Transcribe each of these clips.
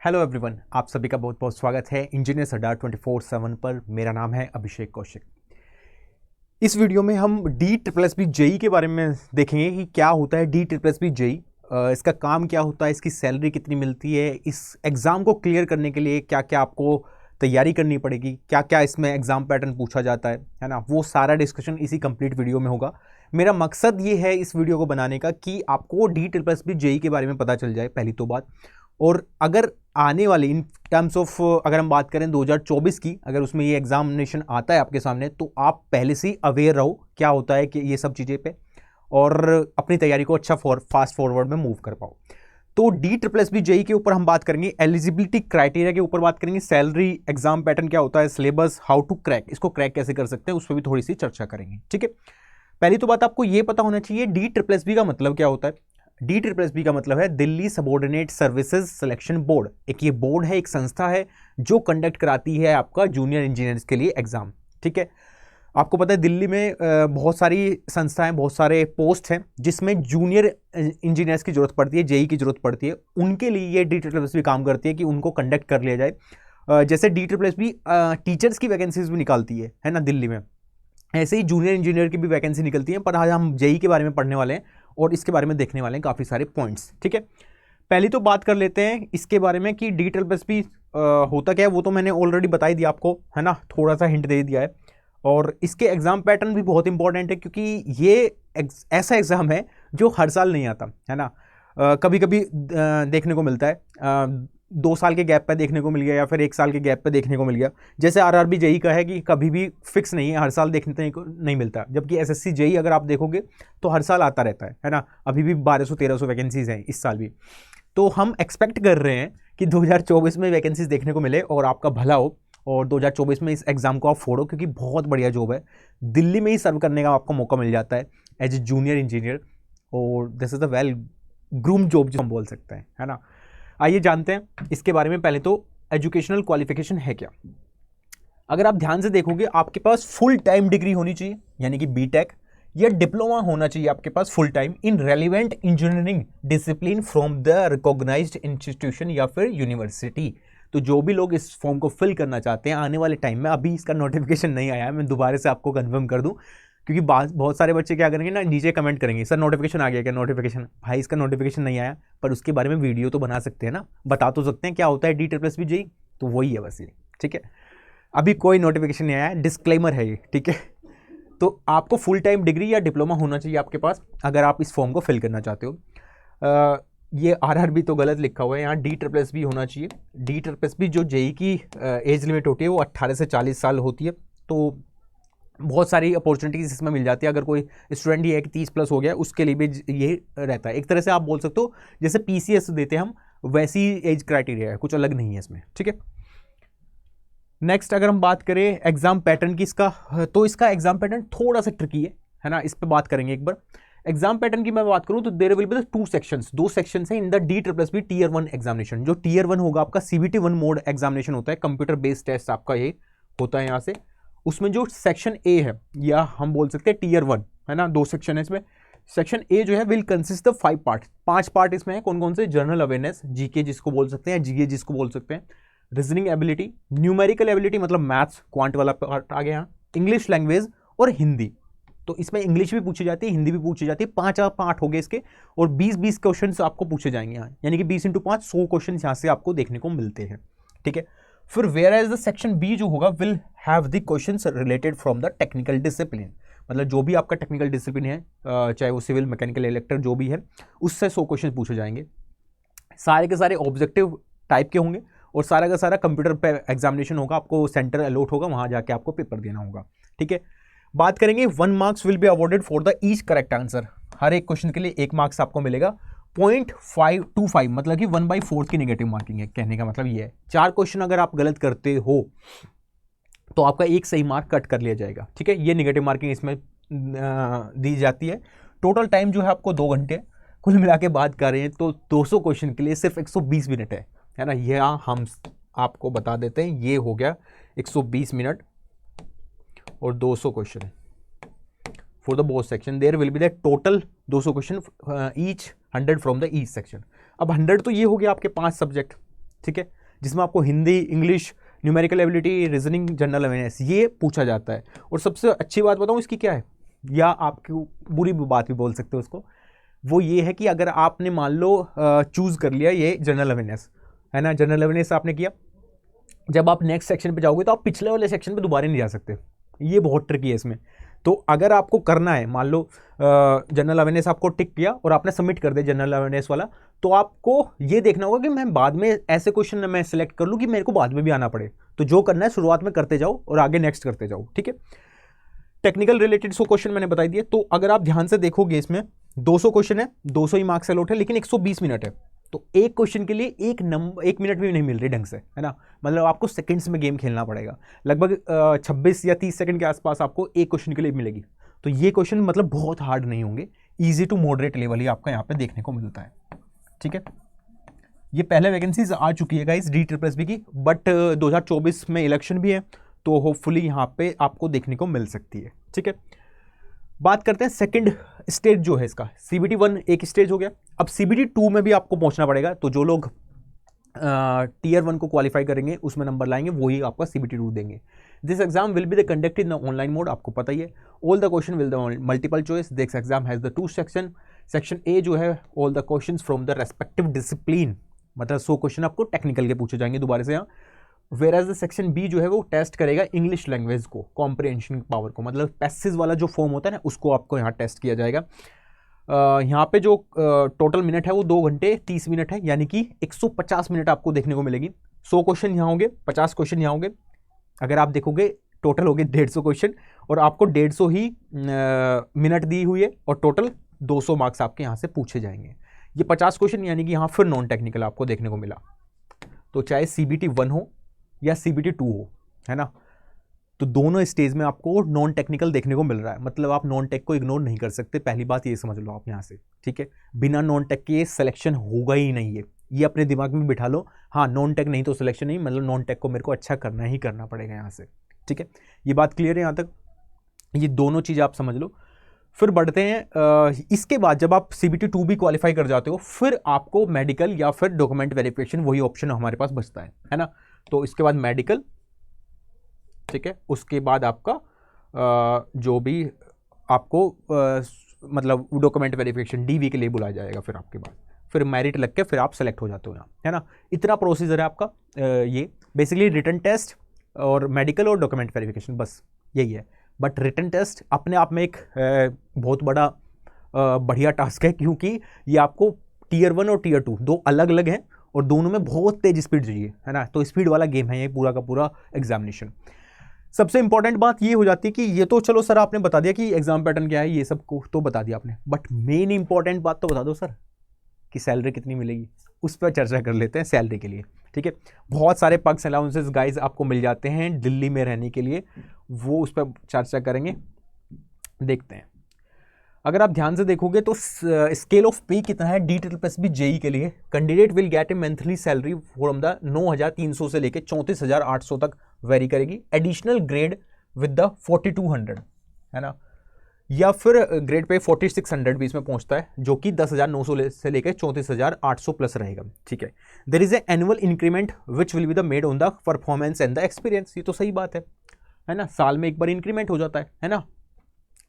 Hello everyone, आप सभी का बहुत बहुत स्वागत है इंजीनियर्स अड्डा 24/7 पर। मेरा नाम है अभिषेक कौशिक। इस वीडियो में हम D triple S B JE के बारे में देखेंगे कि क्या होता है D triple S B JE, इसका काम क्या होता है, इसकी सैलरी कितनी मिलती है, इस एग्ज़ाम को क्लियर करने के लिए क्या क्या आपको तैयारी करनी पड़ेगी, क्या क्या इसमें एग्ज़ाम पैटर्न पूछा जाता है ना। वो सारा डिस्कशन इसी कंप्लीट वीडियो में होगा। मेरा मकसद ये है इस वीडियो को बनाने का कि आपको D triple S B JE के बारे में पता चल जाए, पहली तो बात। और अगर आने वाली इन टर्म्स ऑफ अगर हम बात करें 2024 की, अगर उसमें ये एग्जामिनेशन आता है आपके सामने, तो आप पहले से ही अवेयर रहो क्या होता है कि ये सब चीज़ें पे, और अपनी तैयारी को अच्छा फास्ट फॉरवर्ड में मूव कर पाओ। तो D triple S B JE के ऊपर हम बात करेंगे, एलिजिबिलिटी क्राइटेरिया के ऊपर बात करेंगे, सैलरी, एग्जाम पैटर्न क्या होता है, सिलेबस, हाउ टू क्रैक, इसको क्रैक कैसे कर सकते हैं, उस पर भी थोड़ी सी चर्चा करेंगे। ठीक है, पहली तो बात आपको ये पता होना चाहिए डी ट्रिपल एस बी का मतलब क्या होता है। डी ट्रिपल एस बी का मतलब है Delhi subordinate services selection board. एक ये बोर्ड है, एक संस्था है जो कंडक्ट कराती है आपका जूनियर इंजीनियर्स के लिए एग्जाम। ठीक है, आपको पता है दिल्ली में बहुत सारी संस्थाएं, बहुत सारे पोस्ट हैं जिसमें जूनियर इंजीनियर्स की जरूरत पड़ती है, जेई की जरूरत पड़ती है। उनके लिए ये डी ट्रिपल एस बी काम करती है कि उनको कंडक्ट कर लिया जाए। जैसे D triple S B teachers की वैकेंसीज भी निकालती है ना दिल्ली में, ऐसे ही जूनियर इंजीनियर की भी वैकेंसी निकलती है। पर आज हम जेई के बारे में पढ़ने वाले हैं और इसके बारे में देखने वाले हैं काफ़ी सारे पॉइंट्स। ठीक है, पहली तो बात कर लेते हैं इसके बारे में कि डी ट्रिपल एस बी होता क्या है। वो तो मैंने ऑलरेडी बता ही दिया आपको, है ना, थोड़ा सा हिंट दे दिया है। और इसके एग्जाम पैटर्न भी बहुत इंपॉर्टेंट है, क्योंकि ये ऐसा एग्जाम है जो हर साल नहीं आता, है ना। कभी कभी देखने को मिलता है, 2 साल के गैप पे देखने को मिल गया, या फिर 1 साल के गैप पे देखने को मिल गया। जैसे आरआरबी जेई का है कि कभी भी फिक्स नहीं है, हर साल देखने को नहीं मिलता। जबकि एसएससी जेई अगर आप देखोगे तो हर साल आता रहता है ना। अभी भी 1200-1300 वैकेंसीज हैं इस साल भी। तो हम एक्सपेक्ट कर रहे हैं कि 2024 में वैकेंसीज देखने को मिले और आपका भला हो, और 2024 में इस एग्जाम को आप फोड़ो, क्योंकि बहुत बढ़िया जॉब है। दिल्ली में ही सर्व करने का आपको मौका मिल जाता है एज ए जूनियर इंजीनियर, और this is the well groom job जो हम बोल सकते हैं, है ना। आइए जानते हैं इसके बारे में। पहले तो एजुकेशनल क्वालिफिकेशन है क्या। अगर आप ध्यान से देखोगे, आपके पास फुल टाइम डिग्री होनी चाहिए, यानी कि बीटेक या डिप्लोमा होना चाहिए आपके पास full time in relevant engineering discipline from the recognised institution या फिर यूनिवर्सिटी। तो जो भी लोग इस फॉर्म को फिल करना चाहते हैं आने वाले टाइम में, अभी इसका नोटिफिकेशन नहीं आया है, मैं दोबारा से आपको कंफर्म कर दूं, क्योंकि बहुत सारे बच्चे क्या करेंगे ना, नीचे कमेंट करेंगे सर नोटिफिकेशन आ गया क्या। नोटिफिकेशन भाई, इसका नोटिफिकेशन नहीं आया, पर उसके बारे में वीडियो तो बना सकते हैं ना, बता तो सकते हैं क्या होता है D triple S B JE. तो वही है बस ये। ठीक है, अभी कोई नोटिफिकेशन नहीं आया, डिस्क्लेमर है ये। ठीक है, तो आपको फुल टाइम डिग्री या डिप्लोमा होना चाहिए आपके पास अगर आप इस फॉर्म को फिल करना चाहते हो। ये आरआरबी तो गलत लिखा हुआ है, यहाँ डी ट्रिपल एस बी होना चाहिए। डी ट्रिपल एस बी जो जेई की एज लिमिट होती है वो 18 से 40 साल होती है। तो बहुत सारी अपॉर्चुनिटीज इसमें मिल जाती है। अगर कोई स्टूडेंट ये है कि 30+ हो गया, उसके लिए भी ये रहता है। एक तरह से आप बोल सकते हो जैसे पीसीएस देते हैं हम, वैसी एज क्राइटेरिया है, कुछ अलग नहीं है इसमें। ठीक है, नेक्स्ट अगर हम बात करें एग्जाम पैटर्न की इसका, तो इसका एग्जाम पैटर्न थोड़ा सा ट्रिकी है ना, इस पर बात करेंगे एक बार। एग्जाम पैटर्न की मैं बात करूं तो there will be 2 sections, 2 sections हैं in the D triple S B tier 1 examination. जो टीयर 1 होगा आपका CBT 1 मोड एग्जामिनेशन होता है, कंप्यूटर बेस्ड टेस्ट आपका ये होता है यहाँ से। उसमें जो सेक्शन ए है, या हम बोल सकते हैं टीयर 1, है ना, 2 सेक्शन है इसमें। सेक्शन ए जो है will consist of 5 part, 5 part इसमें है। कौन कौन से? जनरल अवेयरनेस, जीके जिसको बोल सकते हैं, जीए जिसको बोल सकते हैं, रीजनिंग एबिलिटी, न्यूमेरिकल एबिलिटी मतलब मैथ्स क्वांट वाला पार्ट आ गया, इंग्लिश लैंग्वेज और हिंदी। तो इसमें इंग्लिश भी पूछी जाती है, हिंदी भी पूछी जाती है। 5 पार्ट हो गए इसके, और 20-20 क्वेश्चन आपको पूछे जाएंगे यहाँ, यानी कि 20 × 5 100 क्वेश्चन यहाँ से आपको देखने को मिलते हैं। ठीक है, फिर whereas the section B जो होगा will have the questions related from the technical discipline, मतलब जो भी आपका टेक्निकल डिसिप्लिन है, चाहे वो सिविल, मैकेनिकल, इलेक्ट्रिकल जो भी है, उससे 100 क्वेश्चन पूछे जाएंगे। सारे के सारे ऑब्जेक्टिव टाइप के होंगे, और सारा का सारा कंप्यूटर पे एग्जामिनेशन होगा, आपको सेंटर अलॉट होगा, वहां जाके आपको पेपर देना होगा। ठीक है, बात करेंगे 1 marks will be awarded for the each correct answer. हर एक क्वेश्चन के लिए 1 मार्क्स आपको मिलेगा। 0.525 मतलब कि 1/4 की नेगेटिव मार्किंग है, कहने का मतलब ये है 4 क्वेश्चन अगर आप गलत करते हो तो आपका 1 सही मार्क कट कर लिया जाएगा। ठीक है, ये नेगेटिव मार्किंग इसमें दी जाती है। टोटल टाइम जो है आपको 2 घंटे, कुल मिला के बात कर रहे हैं तो 200 क्वेश्चन के लिए सिर्फ 120 मिनट है ना। ये हम आपको बता देते हैं, ये हो गया 120 मिनट और 200 question for the both section. There will be the total 200 question each 100 from the each section. अब 100 तो ये हो गया आपके 5 सब्जेक्ट, ठीक है, जिसमें आपको Hindi, English, numerical ability, reasoning, general awareness ये पूछा जाता है। और सबसे अच्छी बात बताऊँ इसकी क्या है, या आपकी बुरी बात भी बोल सकते हो उसको, वो ये है कि अगर आपने मान लो चूज़ कर लिया ये जनरल अवेयरनेस, है ना, जनरल अवेयरनेस आपने किया, जब आप नेक्स्ट सेक्शन पे जाओगे तो आप पिछले वाले सेक्शन पे दोबारा नहीं जा सकते, ये बहुत ट्रिकी है इसमें। तो अगर आपको करना है, मान लो जनरल अवेयरनेस आपको टिक किया और आपने सबमिट कर दिया जनरल अवेयरनेस वाला, तो आपको ये देखना होगा कि मैं बाद में ऐसे क्वेश्चन मैं सेलेक्ट कर लूँ कि मेरे को बाद में भी आना पड़े। तो जो करना है शुरुआत में करते जाओ और आगे नेक्स्ट करते जाओ, ठीक है। टेक्निकल रिलेटेड 100 क्वेश्चन मैंने बता दिए। तो अगर आप ध्यान से देखोगे इसमें 200 क्वेश्चन है, 200 ही मार्क्स अलॉट है, लेकिन 120 मिनट है। तो एक क्वेश्चन के लिए एक मिनट भी नहीं मिल रही ढंग से, है ना, मतलब आपको सेकंड्स में गेम खेलना पड़ेगा। लगभग 26 या 30 सेकंड के आसपास आपको एक क्वेश्चन के लिए मिलेगी। तो ये क्वेश्चन मतलब बहुत हार्ड नहीं होंगे, ईजी टू मॉडरेट लेवल ही आपका यहाँ पे देखने को मिलता है, ठीक है। ये पहले वैकेंसीज आ चुकी है गाइस DSSS की, बट 2024 में इलेक्शन भी है, तो होपफुली यहाँ पे आपको देखने को मिल सकती है, ठीक है। बात करते हैं सेकंड स्टेज जो है इसका, CBT 1 एक स्टेज हो गया। अब CBT 2 में भी आपको पहुंचना पड़ेगा। तो जो लोग Tier 1 को क्वालिफाई करेंगे, उसमें नंबर लाएंगे, वही आपका CBT 2 देंगे। This exam will be the conducted in online mode, आपको पता ही है। All the question will the multiple choice. This exam has the 2 section. Section A जो है all the question from the respective discipline, मतलब 100 question आपको technical के पूछे जाएंगे दोबारा से यहाँ। Whereas the section B जो है वो टेस्ट करेगा इंग्लिश लैंग्वेज को, कॉम्प्रिहेंशन पावर को, मतलब पैसेज वाला जो फॉर्म होता है ना, उसको आपको यहाँ टेस्ट किया जाएगा। यहाँ पे जो टोटल मिनट है वो 2 घंटे 30 मिनट है, यानी कि 150 मिनट आपको देखने को मिलेगी। 100 क्वेश्चन यहाँ होंगे, 50 क्वेश्चन यहाँ होंगे। अगर आप देखोगे टोटल हो गए 150 क्वेश्चन, और आपको 150 ही मिनट दी हुई है, और टोटल 200 मार्क्स आपके यहाँ से पूछे जाएंगे। ये 50 क्वेश्चन यानी कि यहाँ फिर नॉन टेक्निकल आपको देखने को मिला। तो चाहे CBT 1 हो या CBT 2 हो, है ना, तो दोनों स्टेज में आपको नॉन टेक्निकल देखने को मिल रहा है। मतलब आप नॉन टेक को इग्नोर नहीं कर सकते, पहली बात ये समझ लो आप यहाँ से, ठीक है। बिना नॉन टेक के सिलेक्शन होगा ही नहीं है, ये अपने दिमाग में बिठा लो। हाँ, नॉन टेक नहीं तो सिलेक्शन नहीं, मतलब नॉन टेक को मेरे को अच्छा करना ही करना पड़ेगा यहाँ से, ठीक है। ये बात क्लियर है यहाँ तक, ये दोनों चीज़ आप समझ लो। फिर बढ़ते हैं, इसके बाद जब आप CBT 2 भी क्वालिफाई कर जाते हो, फिर आपको मेडिकल या फिर डॉक्यूमेंट वेरिफिकेशन, वही ऑप्शन हमारे पास बचता है ना। तो इसके बाद मेडिकल, ठीक है, उसके बाद आपका जो भी आपको मतलब डॉक्यूमेंट वेरिफिकेशन DV के लिए बुलाया जाएगा, फिर आपके बाद फिर मेरिट लग के फिर आप सेलेक्ट हो जाते हो यहाँ, है ना। इतना प्रोसीजर है आपका। ये बेसिकली रिटन टेस्ट और मेडिकल और डॉक्यूमेंट वेरिफिकेशन, बस यही है। बट रिटन टेस्ट अपने आप में एक बहुत बड़ा बढ़िया टास्क है, क्योंकि ये आपको Tier 1 और Tier 2 दो अलग अलग हैं, और दोनों में बहुत तेज स्पीड चाहिए, है ना। तो स्पीड वाला गेम है ये पूरा का पूरा एग्जामिनेशन। सबसे इंपॉर्टेंट बात ये हो जाती है कि ये तो चलो सर आपने बता दिया कि एग्जाम पैटर्न क्या है, ये सब को तो बता दिया आपने, बट मेन इंपॉर्टेंट बात तो बता दो सर कि सैलरी कितनी मिलेगी, उस पर चर्चा कर लेते हैं सैलरी के लिए, ठीक है। बहुत सारे पर्क्स अलाउंसेस गाइस आपको मिल जाते हैं दिल्ली में रहने के लिए, वो उस पर चर्चा करेंगे, देखते हैं। अगर आप ध्यान से देखोगे तो स्केल ऑफ पे कितना है DSSS JEE के लिए। Candidate will get A monthly salary from the 9,300 से लेके 34,800 तक वेरी करेगी। एडिशनल ग्रेड विद द 4,200, है ना, या फिर ग्रेड पे 4,600 भी इसमें पहुंचता है, जो कि 10,900 से लेकर 34,800 प्लस रहेगा, ठीक है। There is a annual increment which will be the made on the performance and the experience. ये तो सही बात है ना, साल में एक बार इंक्रीमेंट हो जाता है ना।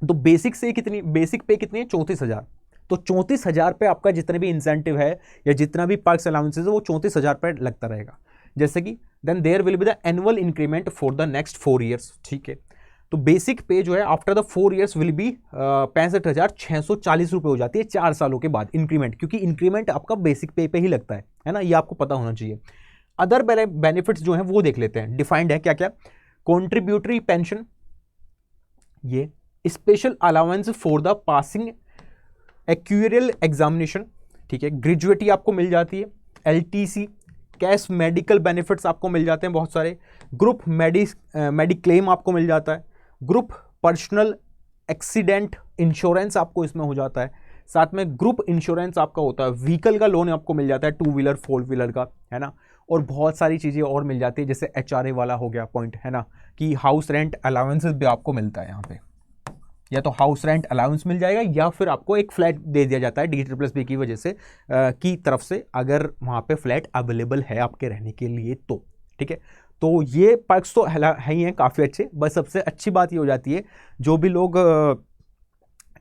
तो बेसिक से कितनी, बेसिक पे कितनी है 34,000। तो 34,000 पे आपका जितने भी इंसेंटिव है या जितना भी पर्क्स अलाउंसेस है वो 34,000 पे लगता रहेगा। जैसे कि then there will be the annual increment for the next 4 years, ठीक है। तो बेसिक पे जो है after the 4 years will be 65,640 रुपये हो जाती है 4 सालों के बाद इंक्रीमेंट, क्योंकि इंक्रीमेंट आपका बेसिक पे ही लगता है ना, ये आपको पता होना चाहिए। अदर बेनिफिट्स जो हैं वो देख लेते हैं, डिफाइंड है क्या क्या। कॉन्ट्रीब्यूटरी पेंशन, ये special allowance for the passing actuarial examination, ठीक है। ग्रेजुएटी आपको मिल जाती है, LTC, कैश मेडिकल बेनिफिट्स आपको मिल जाते हैं बहुत सारे, ग्रुप मेडिक्लेम आपको मिल जाता है, ग्रुप पर्सनल एक्सीडेंट इंश्योरेंस आपको इसमें हो जाता है, साथ में ग्रुप इंश्योरेंस आपका होता है, व्हीकल का लोन आपको मिल जाता है 2 व्हीलर 4 व्हीलर का, है ना, और बहुत सारी चीज़ें और मिल जाती है, जैसे HRA वाला हो गया पॉइंट, है ना, कि हाउस रेंट अलाउंसेस भी आपको मिलता है यहाँ पे, या तो हाउस रेंट अलाउंस मिल जाएगा या फिर आपको एक फ्लैट दे दिया जाता है DSSS की वजह से की तरफ से, अगर वहाँ पे फ्लैट अवेलेबल है आपके रहने के लिए तो। ठीक है, तो ये पर्क्स तो है ही हैं काफ़ी अच्छे। बस सबसे अच्छी बात ये हो जाती है, जो भी लोग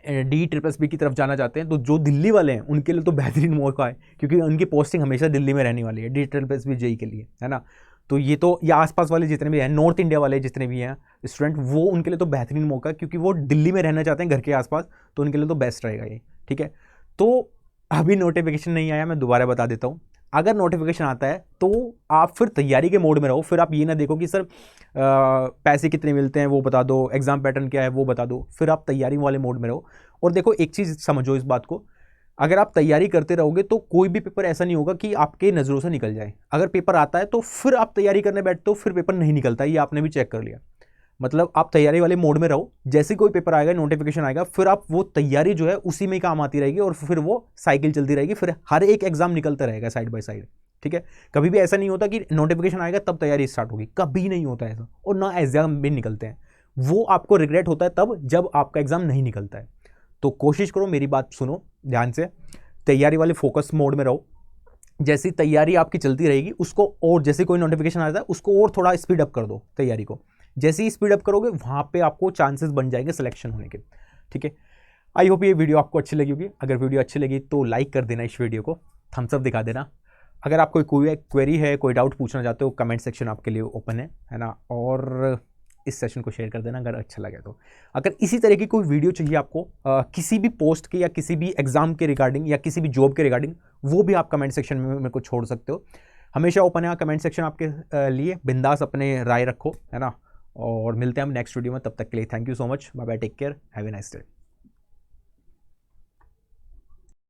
DSSS की तरफ जाना चाहते हैं, तो जो दिल्ली वाले हैं उनके लिए तो बेहतरीन मौका है, क्योंकि उनकी पोस्टिंग हमेशा दिल्ली में रहने वाली है DSSS JEE के लिए, है ना। तो ये आसपास वाले जितने भी हैं, नॉर्थ इंडिया वाले जितने भी हैं स्टूडेंट, वो उनके लिए तो बेहतरीन मौका है, क्योंकि वो दिल्ली में रहना चाहते हैं घर के आसपास, तो उनके लिए तो बेस्ट रहेगा ये। ठीक है, तो अभी नोटिफिकेशन नहीं आया, मैं दोबारा बता देता हूँ। अगर नोटिफिकेशन आता है तो आप फिर तैयारी के मोड में रहो। फिर आप ये ना देखो कि सर पैसे कितने मिलते हैं वो बता दो, एग्जाम पैटर्न क्या है वो बता दो। फिर आप तैयारी वाले मोड में रहो। और देखो एक चीज़ समझो इस बात को, अगर आप तैयारी करते रहोगे तो कोई भी पेपर ऐसा नहीं होगा कि आपके नज़रों से निकल जाए। अगर पेपर आता है तो फिर आप तैयारी करने बैठते हो, फिर पेपर नहीं निकलता, ये आपने भी चेक कर लिया। मतलब आप तैयारी वाले मोड में रहो, जैसे कोई पेपर आएगा, नोटिफिकेशन आएगा, फिर आप वो तैयारी जो है उसी में काम आती रहेगी, और फिर वो साइकिल चलती रहेगी, फिर हर एक एग्जाम निकलता रहेगा साइड बाय साइड। ठीक है, कभी भी ऐसा नहीं होता कि नोटिफिकेशन आएगा तब तैयारी स्टार्ट होगी, कभी नहीं होता ऐसा। और ना एग्जाम भी निकलते हैं, वो आपको रिग्रेट होता है तब जब आपका एग्जाम नहीं निकलता है। तो कोशिश करो, मेरी बात सुनो ध्यान से, तैयारी वाले फोकस मोड में रहो। जैसी तैयारी आपकी चलती रहेगी उसको, और जैसे कोई नोटिफिकेशन आता है उसको और थोड़ा स्पीड अप कर दो तैयारी को। जैसे ही स्पीड अप करोगे वहाँ पे आपको चांसेस बन जाएंगे सिलेक्शन होने के। ठीक है, आई होप ये वीडियो आपको अच्छी लगी होगी। अगर वीडियो अच्छी लगी तो लाइक कर देना, इस वीडियो को थम्स अप दिखा देना। अगर आपको कोई क्वेरी है, कोई डाउट पूछना चाहते हो, कमेंट सेक्शन आपके लिए ओपन है ना। और इस सेशन को शेयर कर देना अगर अच्छा लगे तो। अगर इसी तरह की कोई वीडियो चाहिए आपको किसी भी पोस्ट के या किसी भी एग्जाम के रिगार्डिंग या किसी भी जॉब के रिगार्डिंग, वो भी आप कमेंट सेक्शन में मेरे को छोड़ सकते हो। हमेशा ओपन है कमेंट सेक्शन आपके लिए, बिंदास अपने राय रखो, है ना। और मिलते हैं हम नेक्स्ट वीडियो में, तब तक के लिए thank you so much, bye bye, take care, have a nice day.